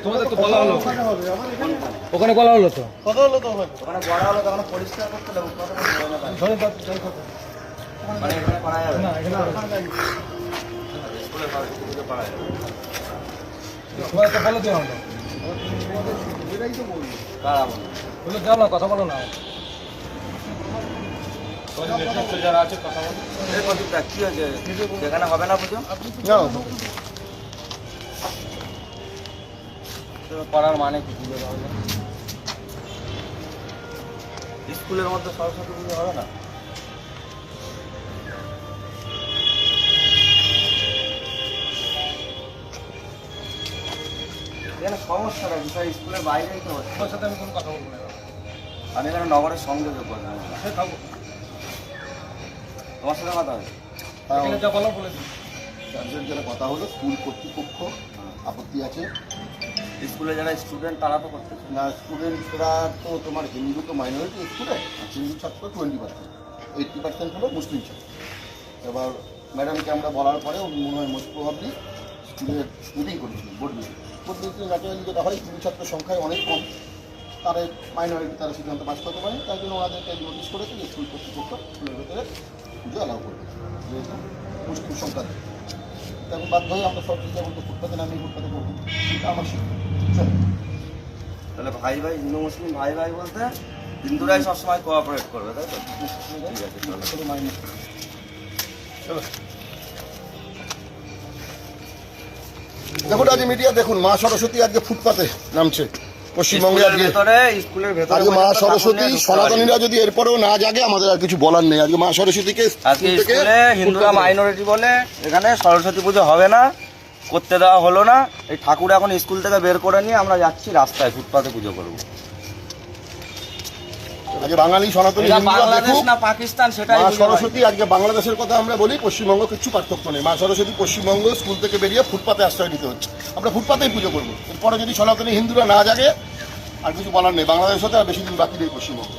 তোমাদের তো বলা হলো, ওখানে বলা হলো তো, কথা হলো তো ওখানে বড় হলো তখন পরিষ্কার করতে দেবো মানে এখানে করা যাবে না এখানে স্কুলে করা যাবে তোমাদের তো বলে দেওয়া হলো, এটাই তো বলবো। কারা বলবো বলে যাও না, কথা বলো না। যারা আছে কথা বলবো এই প্রদীপটা কি হয়েছে সেখানে হবে না পুজো করার মানে কি পুজো হবে না স্কুলের মধ্যে সরস্বতী পুজো হবে না এখানে সমস্যাটা বিষয় স্কুলের বাইরেই তো হচ্ছে তোমার সাথে আমি কোনো কথা বলবো না, আমি এখানে নগরের সংযোগে করলাম সে থাকবো, তোমার সাথে কথা হবে এখানে যা বলার বলে দিই। গার্জেন যারা কথা হলো স্কুল কর্তৃপক্ষ আপত্তি আছে স্কুলে যারা স্টুডেন্ট তারা তো করতেছে না, স্টুডেন্টরা তো তোমার হিন্দু তো মাইনরিটি স্টুডেন্ট, হিন্দু ছাত্র 20%, 80% হলো মুসলিম ছাত্র। এবার ম্যাডামকে আমরা বলার পরে উনি মনে হয় মোস্ট প্রবাবলি স্কুলে মিটিং করেছিলেন, বোর্ড মিটিং ন্যাচারালি যেটা হয় হিন্দু ছাত্র সংখ্যায় অনেক কম, তারা মাইনরিটি তারা সিদ্ধান্ত পাস করতে পারেন, তাই জন্য ওনাদেরকে নোটিশ করেছে যে স্কুল কর্তৃপক্ষ স্কুলের ভেতরে পুজো অ্যালাউ করবে যেহেতু মুসলিম সংখ্যা দেয়। এখন বাধ্য হয়ে আমরা সব চিন্তা করতে ফুটপাতে নামিয়ে ফুটপাতে করবো, এটা আমার সিদ্ধান্ত। তাহলে ভাই ভাই হিন্দু মুসলিম ভাই ভাই বলতে হিন্দুরাই সবসময় কোঅপারেট করবে তাই তো ঠিক আছে চলো দেখুন আজ মিডিয়া দেখুন মা সরস্বতী আজকে ফুটপাতে নামছে পশ্চিমবঙ্গে। আজকে স্কুলের ভেতরে আজকে মা সরস্বতী, সনাতনীরা যদি এরপরেও না জাগে আমাদের আর কিছু বলার নেই। আজকে মা সরস্বতীকে আজকে স্কুলে হিন্দুরা মাইনরিটি বলে এখানে সরস্বতী পুজো হবে না, করতে দেওয়া হলো না। এই ঠাকুর এখন স্কুল থেকে বের করে নিয়ে আমরা যাচ্ছি রাস্তায় ফুটপাতে পুজো করবো। আজকে বাঙালি সনাতনী এটা হিন্দুরা বাংলাদেশ দেখুক না পাকিস্তান সেটাই মা বুঝে সরস্বতী। আজকে বাংলাদেশের কথা আমরা বলি, পশ্চিমবঙ্গ কিছু পার্থক্য নেই। মা সরস্বতী পশ্চিমবঙ্গ স্কুল থেকে বেরিয়ে ফুটপাতে আশ্রয় নিতে হচ্ছে, আমরা ফুটপাতেই পুজো করবো। এরপরে যদি সনাতনী হিন্দুরা না জাগে আর কিছু বলার নেই, বাংলাদেশ হতে আর বেশি দিন বাকি নেই পশ্চিমবঙ্গ।